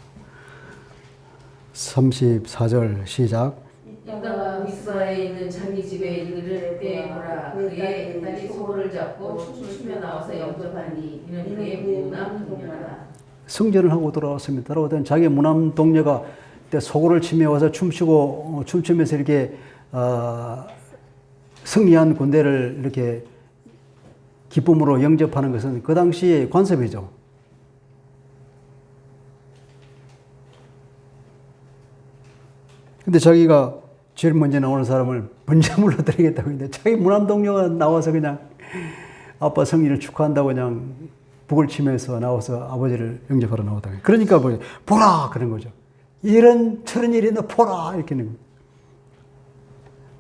34절 시작. 이따가 미스바에 있는 자기 집에 이르를 때에 보라 그의 딸이 소를 잡고 춤추며 나와서 영접하니 이는 그의 무남 동료라. 승전을 하고 돌아왔습니다. 돌아오던 자기 무남 동료가 소고를 치며 와서 춤추면서 이렇게 승리한 군대를 이렇게 기쁨으로 영접하는 것은 그 당시의 관습이죠. 근데 자기가 제일 먼저 나오는 사람을 번제물로 드리겠다고 했는데 자기 무남 동료가 나와서 그냥 아빠 승리를 축하한다고 그냥 북을 치면서 나와서 아버지를 영접하러 나오다. 그러니까 뭐 보라 그런 거죠. 이런 저런 일이 너 보라 이렇게 하는 거예요.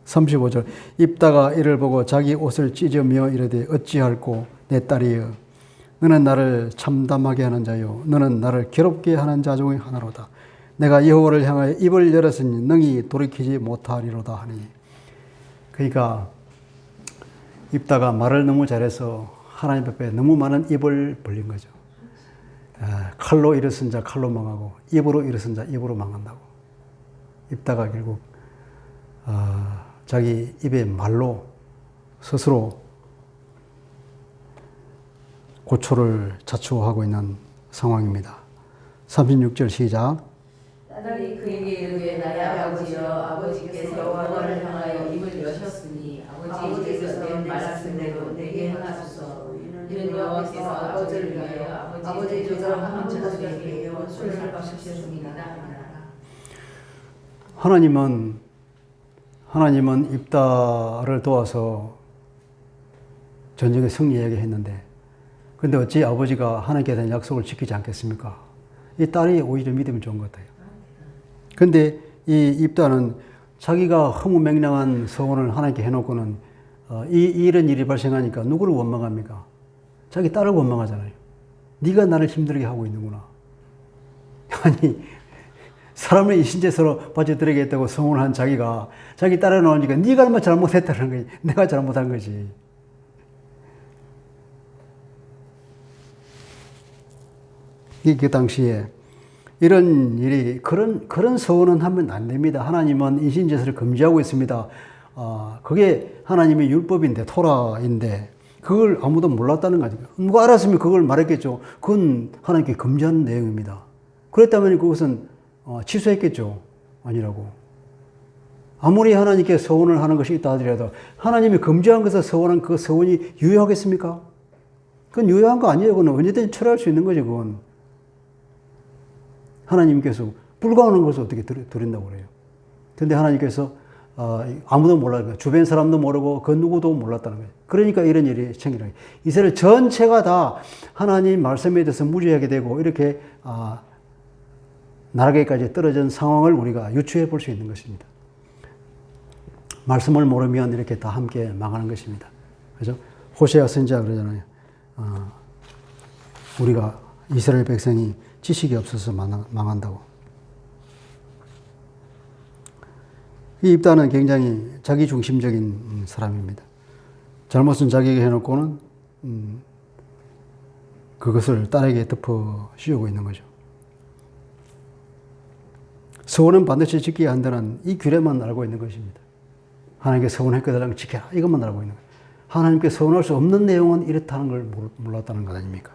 35절 입다가 이를 보고 자기 옷을 찢으며 이르되 어찌할꼬 내 딸이여 너는 나를 참담하게 하는 자요 너는 나를 괴롭게 하는 자 중에 하나로다. 내가 여호와를 향하여 입을 열었으니 능히 돌이키지 못하리로다 하니. 그러니까 입다가 말을 너무 잘해서 하나님 앞에 너무 많은 입을 벌린 거죠. 칼로 일어선 자 칼로 망하고 입으로 일어선 자 입으로 망한다고. 입다가 결국 자기 입의 말로 스스로 고초를 자초하고 있는 상황입니다. 36절 시작. 딸이 그에게 이르되 나의 아버지여 아버지께서 여호와를 향하여 입을 여셨으니 아버지께서 내 말씀대로 내게 행하소서. 이는 여호와께서 아버지를 위하여 아버지의 조상 아몬 자손에게 원수를 갚으셨습니다. 하나님은 입다를 도와서 전쟁에 승리하게 했는데 근데 어찌 아버지가 하나님께 대한 약속을 지키지 않겠습니까? 이 딸이 오히려 믿음이 좋은 것 같아요. 근데 이 입다는 자기가 허무맹랑한 서원을 하나님께 해놓고는 이런 일이 발생하니까 누구를 원망합니까? 자기 딸을 원망하잖아요. 네가 나를 힘들게 하고 있는구나. 아니 사람을 인신제사로 바쳐드리겠다고 서원을 한 자기가 자기 딸을 나오니까 네가 얼마나 잘못했다는 거지. 내가 잘못한 거지. 그 당시에 이런 일이 그런 서원은 하면 안 됩니다. 하나님은 인신제사를 금지하고 있습니다. 그게 하나님의 율법인데 토라인데 그걸 아무도 몰랐다는 거죠. 누가 알았으면 그걸 말했겠죠. 그건 하나님께 금지하는 내용입니다. 그랬다면 그것은 취소했겠죠. 아니라고. 아무리 하나님께 서원을 하는 것이 있다 하더라도 하나님이 금지한 것을 서원한 그 서원이 유효하겠습니까? 그건 유효한 거 아니에요. 그건 언제든지 철회할 수 있는 거죠. 그건 하나님께서 불가능한 것을 어떻게 드린다고 그래요. 근데 하나님께서 아무도 몰라요. 주변 사람도 모르고 그 누구도 몰랐다는 거예요. 그러니까 이런 일이 생기는 거예요. 이스라엘 전체가 다 하나님 말씀에 대해서 무지하게 되고 이렇게 나라에까지 떨어진 상황을 우리가 유추해 볼 수 있는 것입니다. 말씀을 모르면 이렇게 다 함께 망하는 것입니다. 그죠? 호세아 선지자가 그러잖아요. 우리가 이스라엘 백성이 지식이 없어서 망한다고. 이 입다는 굉장히 자기중심적인 사람입니다. 잘못은 자기가 해놓고는 그것을 딸에게 덮어 씌우고 있는 거죠. 서원은 반드시 지켜야 한다는 이 규례만 알고 있는 것입니다. 하나님께 서원했거든 지켜라 이것만 알고 있는 거예요. 하나님께 서원할 수 없는 내용은 이렇다는 걸 몰랐다는 것 아닙니까?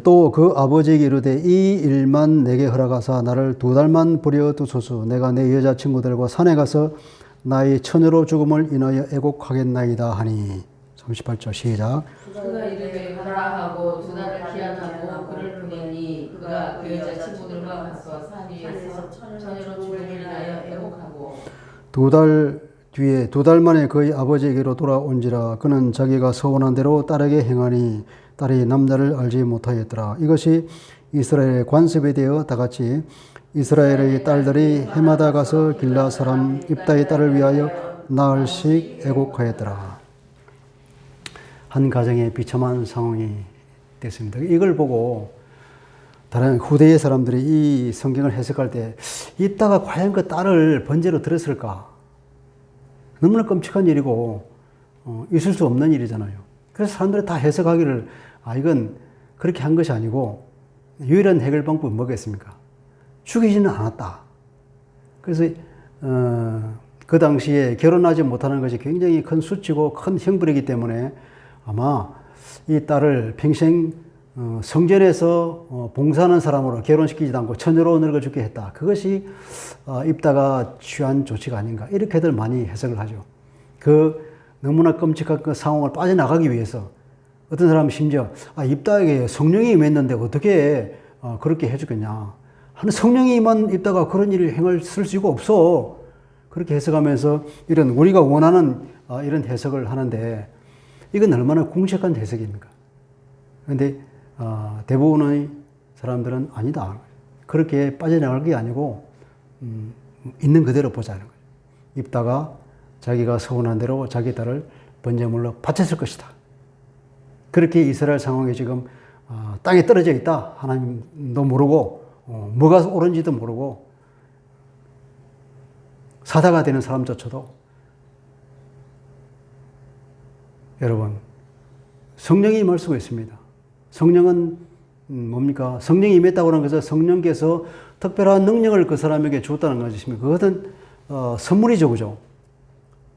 또 그 아버지에게 이르되 이 일만 내게 허락하사 나를 2달만 버려두소서. 내가 내 여자친구들과 산에 가서 나의 처녀로 죽음을 인하여 애곡하겠나이다 하니. 38절 시작. 그가 이르되 가라 하고 2달을 기한하고 그를 보내니 그가 그 여자친구들과 가서 산 위에서 처녀로 죽음을 인하여 애곡하고 2달 뒤에 2달 만에 그의 아버지에게로 돌아온지라. 그는 자기가 서원한 대로 딸에게 행하니 딸이 남자를 알지 못하였더라. 이것이 이스라엘의 관습에 대어 다같이 이스라엘의 딸들이 해마다 가서 길라 사람 입다의 딸을 위하여 나흘씩 애곡하였더라. 한 가정의 비참한 상황이 됐습니다. 이걸 보고 다른 후대의 사람들이 이 성경을 해석할 때 입다가 과연 그 딸을 번제로 드렸을까? 너무나 끔찍한 일이고 있을 수 없는 일이잖아요. 그래서 사람들이 다 해석하기를 이건 그렇게 한 것이 아니고 유일한 해결 방법이 뭐겠습니까? 죽이지는 않았다. 그래서 그 당시에 결혼하지 못하는 것이 굉장히 큰 수치고 큰 형벌이기 때문에 아마 이 딸을 평생 성전에서 봉사하는 사람으로 결혼시키지도 않고 처녀로 늙어 죽게 했다. 그것이 입다가 취한 조치가 아닌가 이렇게들 많이 해석을 하죠. 그 너무나 끔찍한 그 상황을 빠져나가기 위해서 어떤 사람은 심지어 입다에게 성령이 임했는데 어떻게 그렇게 해주겠냐. 성령이 임한 입다가 그런 일을 행할 수가 없어. 그렇게 해석하면서 이런 우리가 원하는 이런 해석을 하는데 이건 얼마나 궁색한 해석입니까? 그런데 대부분의 사람들은 아니다. 그렇게 빠져나갈 게 아니고 있는 그대로 보자는 거예요. 입다가 자기가 서운한 대로 자기 딸을 번제물로 바쳤을 것이다. 그렇게 이스라엘 상황에 지금 땅에 떨어져 있다. 하나님도 모르고 뭐가 옳은지도 모르고 사다가 되는 사람조차도 여러분 성령이 임할 수가 있습니다. 성령은 뭡니까? 성령이 임했다고 하는 것은 성령께서 특별한 능력을 그 사람에게 주었다는 것이십니다. 그것은 선물이죠. 그죠?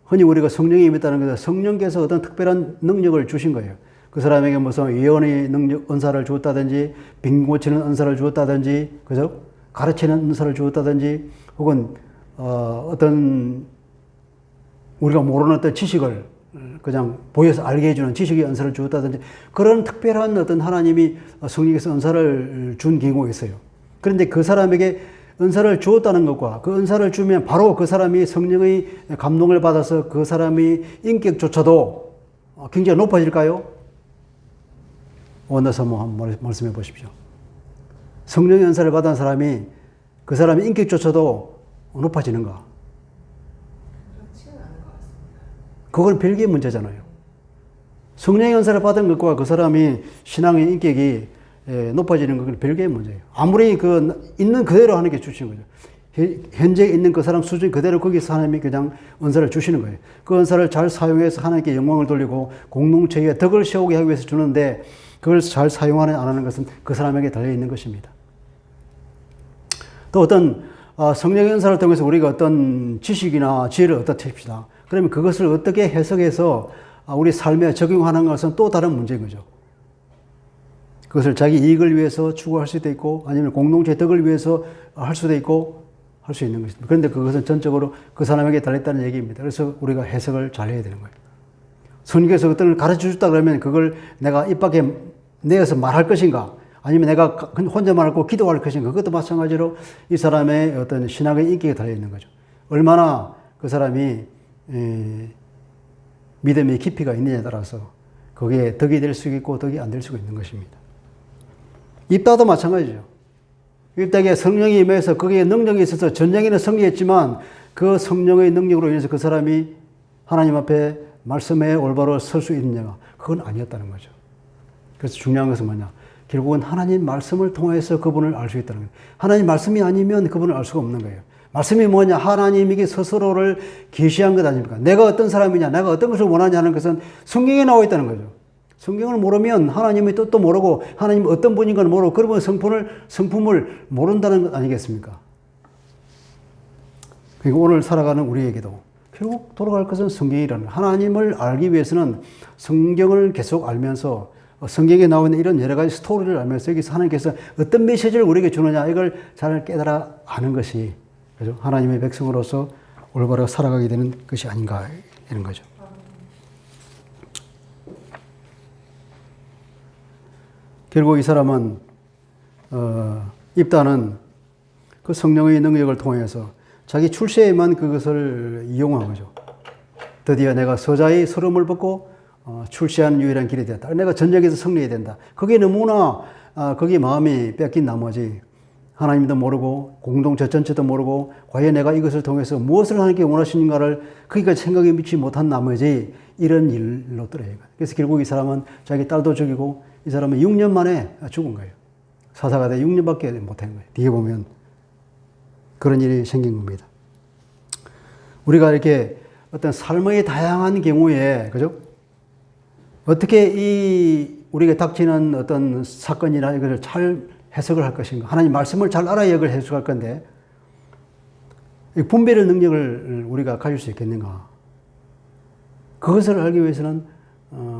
흔히 우리가 성령이 임했다는 것은 성령께서 어떤 특별한 능력을 주신 거예요. 그 사람에게 무슨 예언의 능력, 은사를 주었다든지, 빙 고치는 은사를 주었다든지, 그죠? 가르치는 은사를 주었다든지, 혹은, 어떤, 우리가 모르는 어떤 지식을 그냥 보여서 알게 해주는 지식의 은사를 주었다든지, 그런 특별한 어떤 하나님이 성령께서 은사를 준 경우가 있어요. 그런데 그 사람에게 은사를 주었다는 것과 그 은사를 주면 바로 그 사람이 성령의 감동을 받아서 그 사람의 인격조차도 굉장히 높아질까요? 원어서 한번 말씀해 보십시오. 성령의 은사를 받은 사람이 그 사람의 인격조차도 높아지는가? 그렇지는 않은 것 같습니다. 그건 별개의 문제잖아요. 성령의 은사를 받은 것과 그 사람이 신앙의 인격이 높아지는 건 별개의 문제예요. 아무리 있는 그대로 하는 게 주시는 거죠. 현재 있는 그 사람 수준 그대로 거기서 하나님이 그냥 은사를 주시는 거예요. 그 은사를 잘 사용해서 하나님께 영광을 돌리고 공동체에 덕을 세우게 하기 위해서 주는데 그걸 잘 사용하는 안 하는 것은 그 사람에게 달려있는 것입니다. 또 어떤 성령의 은사를 통해서 우리가 어떤 지식이나 지혜를 얻다 칩시다. 그러면 그것을 어떻게 해석해서 우리 삶에 적용하는 것은 또 다른 문제인 거죠. 그것을 자기 이익을 위해서 추구할 수도 있고 아니면 공동체 덕을 위해서 할 수도 있고 할 수 있는 것입니다. 그런데 그것은 전적으로 그 사람에게 달렸다는 얘기입니다. 그래서 우리가 해석을 잘 해야 되는 거예요. 성경에서 어떤 걸 가르쳐 줬다 그러면 그걸 내가 입 밖에 내어서 말할 것인가 아니면 내가 혼자만 하고 기도할 것인가 그것도 마찬가지로 이 사람의 어떤 신학의 인기가 달려 있는 거죠. 얼마나 그 사람이 믿음의 깊이가 있느냐에 따라서 거기에 덕이 될 수 있고 덕이 안 될 수가 있는 것입니다. 입다도 마찬가지죠. 입다에 성령이 임해서 거기에 능력이 있어서 전쟁에는 승리했지만 그 성령의 능력으로 인해서 그 사람이 하나님 앞에 말씀에 올바로 설 수 있느냐가 그건 아니었다는 거죠. 그래서 중요한 것은 뭐냐? 결국은 하나님 말씀을 통해서 그분을 알 수 있다는 거예요. 하나님 말씀이 아니면 그분을 알 수가 없는 거예요. 말씀이 뭐냐? 하나님에게 스스로를 계시한 것 아닙니까? 내가 어떤 사람이냐? 내가 어떤 것을 원하냐는 것은 성경에 나와 있다는 거죠. 성경을 모르면 하나님의 뜻도 모르고 하나님이 어떤 분인가를 모르고 그러면 성품을 모른다는 것 아니겠습니까? 그리고 오늘 살아가는 우리에게도 결국 돌아갈 것은 성경이라는 거예요. 하나님을 알기 위해서는 성경을 계속 알면서 성경에 나와 있는 이런 여러 가지 스토리를 알면서 여기서 하나님께서 어떤 메시지를 우리에게 주느냐 이걸 잘 깨달아 아는 것이 그죠? 하나님의 백성으로서 올바로 살아가게 되는 것이 아닌가 이런 거죠. 결국 이 사람은 입다는 그 성령의 능력을 통해서 자기 출세에만 그것을 이용한 거죠. 드디어 내가 서자의 서름을 벗고 출세하는 유일한 길이 되었다. 내가 전쟁에서 승리해야 된다. 그게 너무나 거기에 마음이 뺏긴 나머지 하나님도 모르고 공동체 전체도 모르고 과연 내가 이것을 통해서 무엇을 하나님께 원하시는가를 거기까지 생각이 미치 못한 나머지 이런 일로 떨어져요. 그래서 결국 이 사람은 자기 딸도 죽이고 이 사람은 6년 만에 죽은 거예요. 사사가 돼 6년밖에 못한 거예요. 뒤에 보면 그런 일이 생긴 겁니다. 우리가 이렇게 어떤 삶의 다양한 경우에 그죠? 어떻게 우리가 닥치는 어떤 사건이나 이것을 잘 해석을 할 것인가? 하나님 말씀을 잘 알아야 이걸 해석할 건데 분별의 능력을 우리가 가질 수 있겠는가? 그것을 알기 위해서는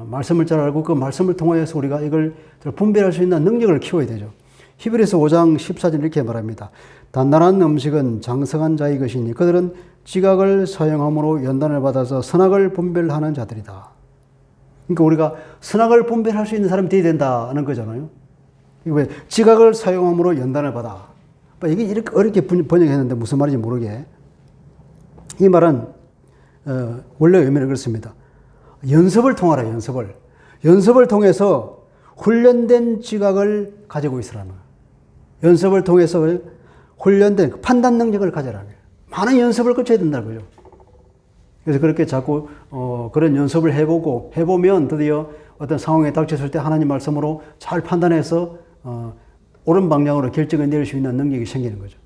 말씀을 잘 알고 그 말씀을 통해서 우리가 이걸 분별할 수 있는 능력을 키워야 되죠. 히브리서 5장 14절 이렇게 말합니다. 단단한 음식은 장성한 자의 것이니 그들은 지각을 사용함으로 연단을 받아서 선악을 분별하는 자들이다. 그러니까 우리가 선악을 분별할 수 있는 사람이 되어야 된다는 거잖아요. 왜 지각을 사용함으로 연단을 받아. 이게 이렇게 어렵게 번역했는데 무슨 말인지 모르게. 이 말은 원래 의미는 그렇습니다. 연습을 통하라, 연습을. 연습을 통해서 훈련된 지각을 가지고 있으라는 거예요. 연습을 통해서 훈련된 판단 능력을 가져라는 거예요. 많은 연습을 거쳐야 된다는 거죠. 그래서 그렇게 자꾸 그런 연습을 해보면 드디어 어떤 상황에 닥쳤을 때 하나님 말씀으로 잘 판단해서 옳은 방향으로 결정을 내릴 수 있는 능력이 생기는 거죠.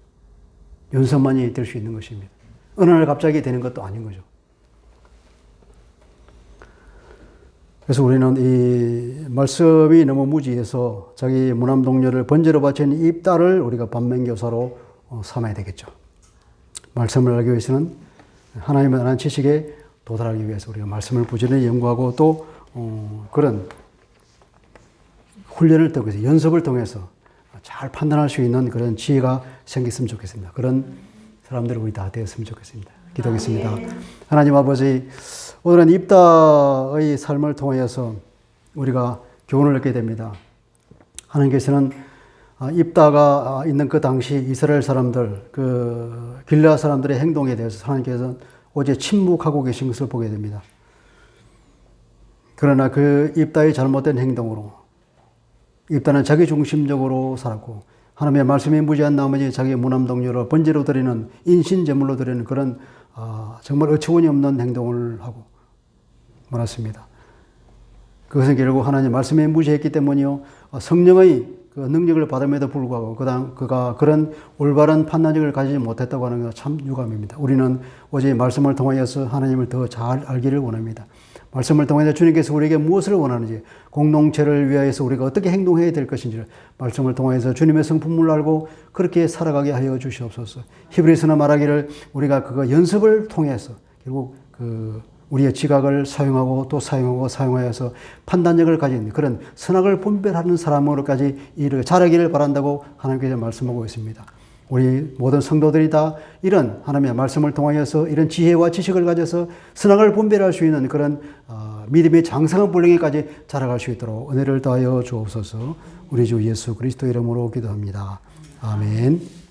연습만이 될 수 있는 것입니다. 어느 날 갑자기 되는 것도 아닌 거죠. 그래서 우리는 이 말씀이 너무 무지해서 자기 무남 동료를 번제로 바친 입다를 우리가 반면교사로 삼아야 되겠죠. 말씀을 알기 위해서는 하나님에 대한 지식에 도달하기 위해서 우리가 말씀을 부지런히 연구하고 또 그런 훈련을 통해서 연습을 통해서 잘 판단할 수 있는 그런 지혜가 생겼으면 좋겠습니다. 그런 사람들이 우리 다 되었으면 좋겠습니다. 기도하겠습니다. 하나님 아버지, 오늘은 입다의 삶을 통해서 우리가 교훈을 얻게 됩니다. 하나님께서는 입다가 있는 그 당시 이스라엘 사람들, 그 길르앗 사람들의 행동에 대해서 하나님께서 오직 침묵하고 계신 것을 보게 됩니다. 그러나 그 입다의 잘못된 행동으로 입다는 자기 중심적으로 살았고 하나님의 말씀이 무지한 나머지 자기의 무남 동료를 번제로 드리는 인신제물로 드리는 그런 정말 어처구니 없는 행동을 하고 말았습니다. 그것은 결국 하나님 말씀에 무지했기 때문이요 성령의 그 능력을 받음에도 불구하고 그가 그런 올바른 판단력을 가지지 못했다고 하는 것은 참 유감입니다. 우리는 오직 말씀을 통하여서 하나님을 더 잘 알기를 원합니다. 말씀을 통해서 주님께서 우리에게 무엇을 원하는지, 공동체를 위하여서 우리가 어떻게 행동해야 될 것인지를 말씀을 통해서 주님의 성품을 알고 그렇게 살아가게 하여 주시옵소서. 히브리서는 말하기를 우리가 그거 연습을 통해서 결국 우리의 지각을 사용하고 또 사용하고 사용하여서 판단력을 가진 그런 선악을 분별하는 사람으로까지 자라기를 바란다고 하나님께서 말씀하고 있습니다. 우리 모든 성도들이 다 이런 하나님의 말씀을 통하여서 이런 지혜와 지식을 가져서 선악을 분별할 수 있는 그런 믿음의 장성한 분량에까지 자라갈 수 있도록 은혜를 더하여 주옵소서. 우리 주 예수 그리스도 이름으로 기도합니다. 아멘.